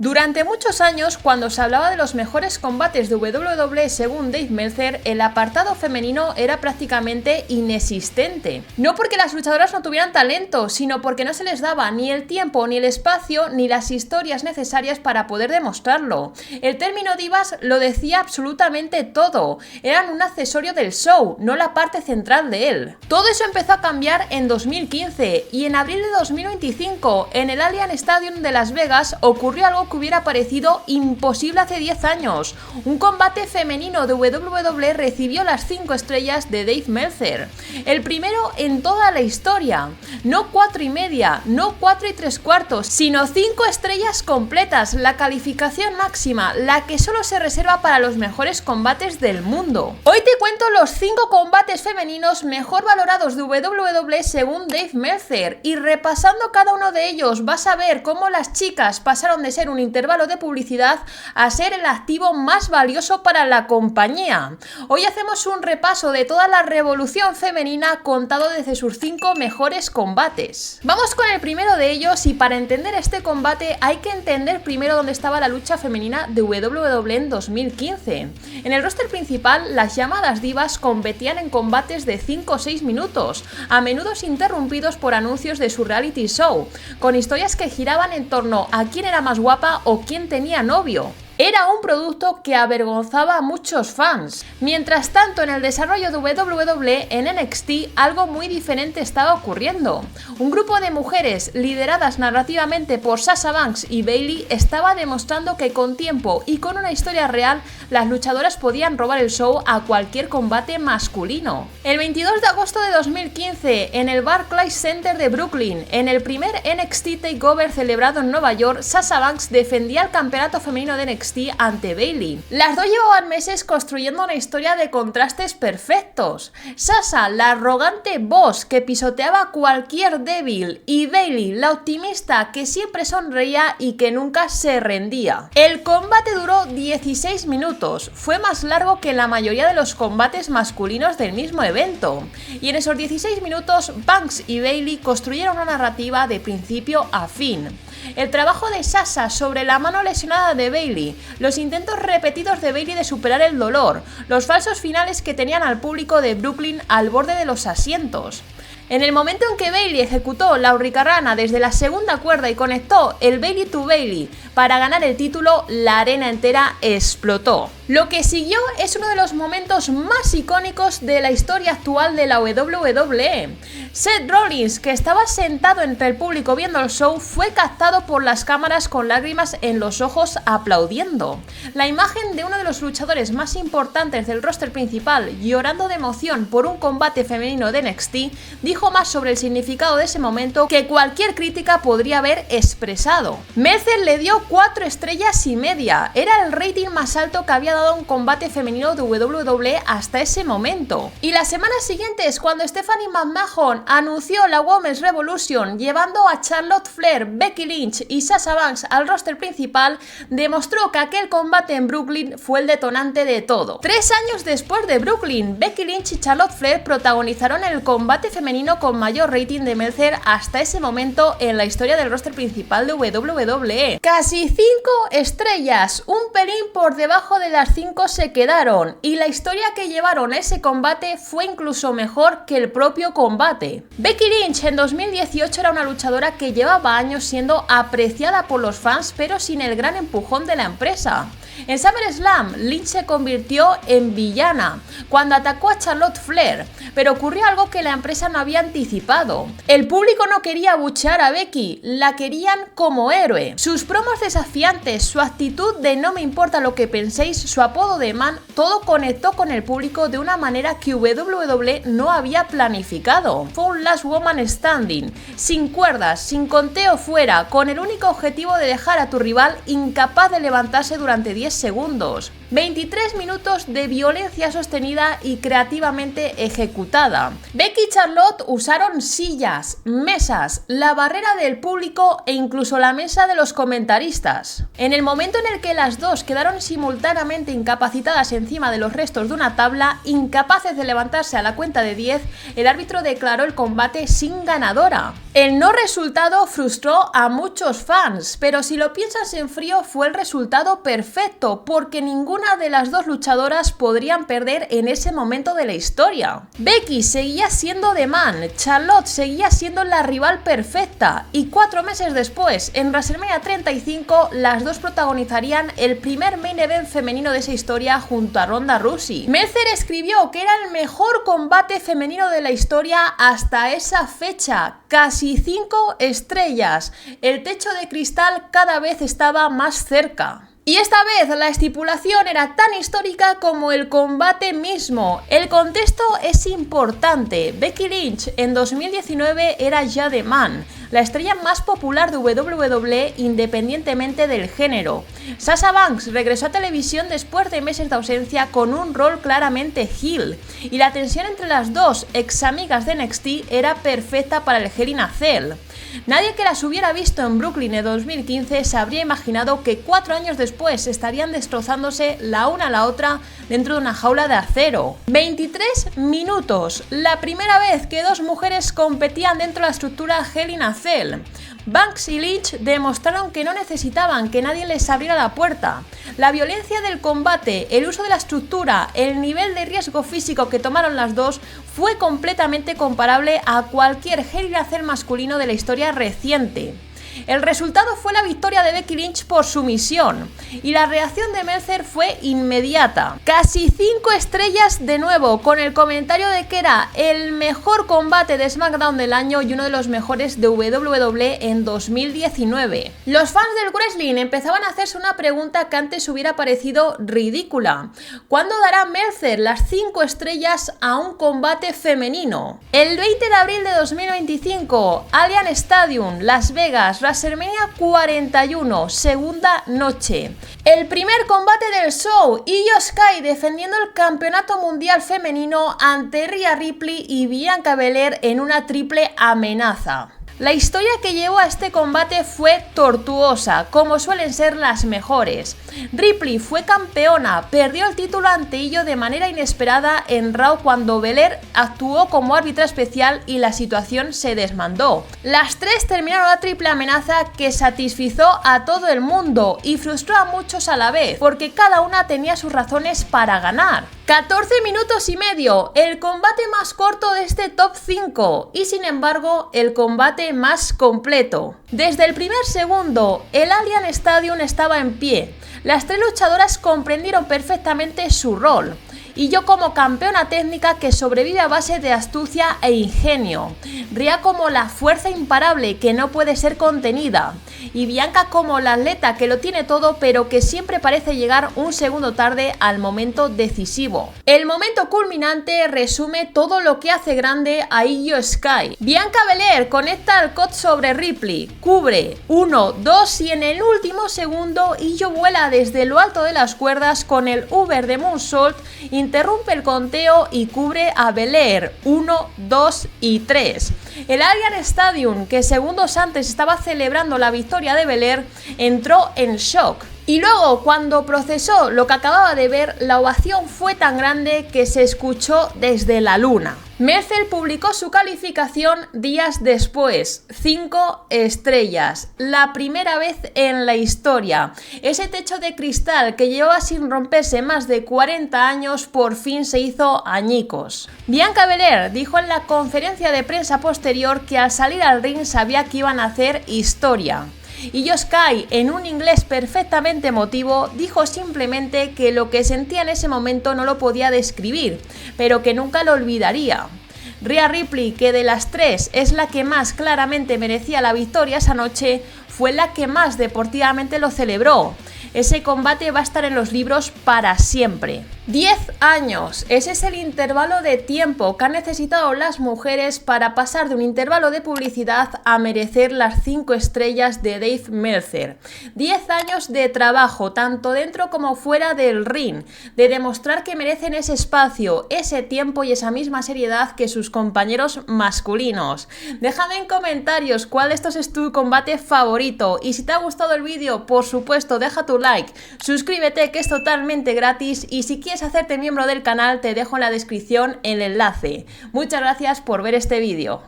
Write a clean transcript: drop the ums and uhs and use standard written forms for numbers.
Durante muchos años, cuando se hablaba de los mejores combates de WWE según Dave Meltzer, el apartado femenino era prácticamente inexistente. No porque las luchadoras no tuvieran talento, sino porque no se les daba ni el tiempo, ni el espacio, ni las historias necesarias para poder demostrarlo. El término divas lo decía absolutamente todo. Eran un accesorio del show, no la parte central de él. Todo eso empezó a cambiar en 2015 y en abril de 2025, en el Allianz Stadium de Las Vegas, ocurrió algo que hubiera parecido imposible hace 10 años. Un combate femenino de WWE recibió las 5 estrellas de Dave Meltzer. El primero en toda la historia. No 4,5, no 4 3/4, sino 5 estrellas completas, la calificación máxima, la que solo se reserva para los mejores combates del mundo. Hoy te cuento los 5 combates femeninos mejor valorados de WWE según Dave Meltzer, y repasando cada uno de ellos vas a ver cómo las chicas pasaron de ser un intervalo de publicidad a ser el activo más valioso para la compañía. Hoy hacemos un repaso de toda la revolución femenina contado desde sus 5 mejores combates. Vamos con el primero de ellos, y para entender este combate hay que entender primero dónde estaba la lucha femenina de WWE en 2015. En el roster principal, las llamadas divas competían en combates de 5 o 6 minutos, a menudo interrumpidos por anuncios de su reality show, con historias que giraban en torno a quién era más guapa o quién tenía novio. Era un producto que avergonzaba a muchos fans. Mientras tanto, en el desarrollo de WWE en NXT, algo muy diferente estaba ocurriendo. Un grupo de mujeres lideradas narrativamente por Sasha Banks y Bayley estaba demostrando que con tiempo y con una historia real, las luchadoras podían robar el show a cualquier combate masculino. El 22 de agosto de 2015, en el Barclays Center de Brooklyn, en el primer NXT Takeover celebrado en Nueva York, Sasha Banks defendía el campeonato femenino de NXT ante Bayley. Las dos llevaban meses construyendo una historia de contrastes perfectos. Sasha, la arrogante boss que pisoteaba a cualquier débil, y Bayley, la optimista que siempre sonreía y que nunca se rendía. El combate duró 16 minutos, fue más largo que la mayoría de los combates masculinos del mismo evento, y en esos 16 minutos Banks y Bayley construyeron una narrativa de principio a fin. El trabajo de Sasha sobre la mano lesionada de Bayley, los intentos repetidos de Bayley de superar el dolor, los falsos finales que tenían al público de Brooklyn al borde de los asientos. En el momento en que Bayley ejecutó la hurricanrana desde la segunda cuerda y conectó el Bayley to Bayley para ganar el título, la arena entera explotó. Lo que siguió es uno de los momentos más icónicos de la historia actual de la WWE. Seth Rollins, que estaba sentado entre el público viendo el show, fue captado por las cámaras con lágrimas en los ojos aplaudiendo. La imagen de uno de los luchadores más importantes del roster principal llorando de emoción por un combate femenino de NXT dijo más sobre el significado de ese momento que cualquier crítica podría haber expresado. Meltzer le dio 4,5 estrellas, era el rating más alto que había dado un combate femenino de WWE hasta ese momento. Y las semanas siguientes, cuando Stephanie McMahon anunció la Women's Revolution llevando a Charlotte Flair, Becky Lynch y Sasha Banks al roster principal, demostró que aquel combate en Brooklyn fue el detonante de todo. 3 años después de Brooklyn, Becky Lynch y Charlotte Flair protagonizaron el combate femenino con mayor rating de Meltzer hasta ese momento en la historia del roster principal de WWE. Casi 5 estrellas, un pelín por debajo de las 5 se quedaron, y la historia que llevaron a ese combate fue incluso mejor que el propio combate. Becky Lynch en 2018 era una luchadora que llevaba años siendo apreciada por los fans, pero sin el gran empujón de la empresa. En SummerSlam, Lynch se convirtió en villana cuando atacó a Charlotte Flair, pero ocurrió algo que la empresa no había anticipado. El público no quería abuchear a Becky, la querían como héroe. Sus promos desafiantes, su actitud de no me importa lo que penséis, su apodo de man, todo conectó con el público de una manera que WWE no había planificado. Fue un Last Woman Standing, sin cuerdas, sin conteo fuera, con el único objetivo de dejar a tu rival incapaz de levantarse durante 10 segundos. 23 minutos de violencia sostenida y creativamente ejecutada. Becky y Charlotte usaron sillas, mesas, la barrera del público e incluso la mesa de los comentaristas. En el momento en el que las dos quedaron simultáneamente incapacitadas encima de los restos de una tabla, incapaces de levantarse a la cuenta de 10, el árbitro declaró el combate sin ganadora. El no resultado frustró a muchos fans, pero si lo piensas en frío fue el resultado perfecto, porque ninguna de las dos luchadoras podrían perder en ese momento de la historia. Becky seguía siendo The Man, Charlotte seguía siendo la rival perfecta, y 4 meses después, en WrestleMania 35, las dos protagonizarían el primer main event femenino de esa historia junto a Ronda Rousey. Meltzer escribió que era el mejor combate femenino de la historia hasta esa fecha, casi 5 estrellas. El techo de cristal cada vez estaba más cerca. Y esta vez la estipulación era tan histórica como el combate mismo. El contexto es importante. Becky Lynch en 2019 era ya The Man, la estrella más popular de WWE independientemente del género. Sasha Banks regresó a televisión después de meses de ausencia con un rol claramente heel, y la tensión entre las dos ex amigas de NXT era perfecta para el Hell in a Cell. Nadie que las hubiera visto en Brooklyn en 2015 se habría imaginado que 4 años después estarían destrozándose la una a la otra dentro de una jaula de acero. 23 minutos, la primera vez que dos mujeres competían dentro de la estructura Hell in a Cell. Banks y Lynch demostraron que no necesitaban que nadie les abriera la puerta. La violencia del combate, el uso de la estructura, el nivel de riesgo físico que tomaron las dos fue completamente comparable a cualquier Hell in a Cell masculino de la historia reciente. El resultado fue la victoria de Becky Lynch por sumisión, y la reacción de Meltzer fue inmediata. Casi 5 estrellas de nuevo, con el comentario de que era el mejor combate de SmackDown del año y uno de los mejores de WWE en 2019. Los fans del wrestling empezaban a hacerse una pregunta que antes hubiera parecido ridícula. ¿Cuándo dará Meltzer las 5 estrellas a un combate femenino? El 20 de abril de 2025, Allianz Stadium, Las Vegas, WrestleMania 41, segunda noche. El primer combate del show, Io Sky defendiendo el campeonato mundial femenino ante Rhea Ripley y Bianca Belair en una triple amenaza. La historia que llevó a este combate fue tortuosa, como suelen ser las mejores. Ripley fue campeona, perdió el título ante Io de manera inesperada en Raw cuando Belair actuó como árbitra especial y la situación se desmandó. Las tres terminaron la triple amenaza que satisfizo a todo el mundo y frustró a muchos a la vez, porque cada una tenía sus razones para ganar. 14 minutos y medio, el combate más corto de este top 5 y sin embargo el combate más completo. Desde el primer segundo, el Allianz Stadium estaba en pie. Las tres luchadoras comprendieron perfectamente su rol. Y yo como campeona técnica que sobrevive a base de astucia e ingenio. Rhea como la fuerza imparable que no puede ser contenida. Y Bianca como la atleta que lo tiene todo pero que siempre parece llegar un segundo tarde al momento decisivo. El momento culminante resume todo lo que hace grande a Io Sky. Bianca Belair conecta el codo sobre Ripley, cubre 1, 2 y en el último segundo Io vuela desde lo alto de las cuerdas con el Uber de Moonsault, interrumpe el conteo y cubre a Belair 1, 2 y 3. El Allianz Stadium, que segundos antes estaba celebrando la victoria de Belair, entró en shock. Y luego, cuando procesó lo que acababa de ver, la ovación fue tan grande que se escuchó desde la luna. Meltzer publicó su calificación días después, 5 estrellas, la primera vez en la historia. Ese techo de cristal que llevaba sin romperse más de 40 años por fin se hizo añicos. Bianca Belair dijo en la conferencia de prensa posterior que al salir al ring sabía que iban a hacer historia. Y Io Sky, en un inglés perfectamente emotivo, dijo simplemente que lo que sentía en ese momento no lo podía describir, pero que nunca lo olvidaría. Rhea Ripley, que de las tres es la que más claramente merecía la victoria esa noche, fue la que más deportivamente lo celebró. Ese combate va a estar en los libros para siempre. 10 años, ese es el intervalo de tiempo que han necesitado las mujeres para pasar de un intervalo de publicidad a merecer las 5 estrellas de Dave Meltzer. 10 años de trabajo, tanto dentro como fuera del ring, de demostrar que merecen ese espacio, ese tiempo y esa misma seriedad que sus compañeros masculinos. Déjame en comentarios cuál de estos es tu combate favorito y si te ha gustado el vídeo, por supuesto, deja tu like, suscríbete que es totalmente gratis y si quieres hacerte miembro del canal te dejo en la descripción el enlace. Muchas gracias por ver este vídeo.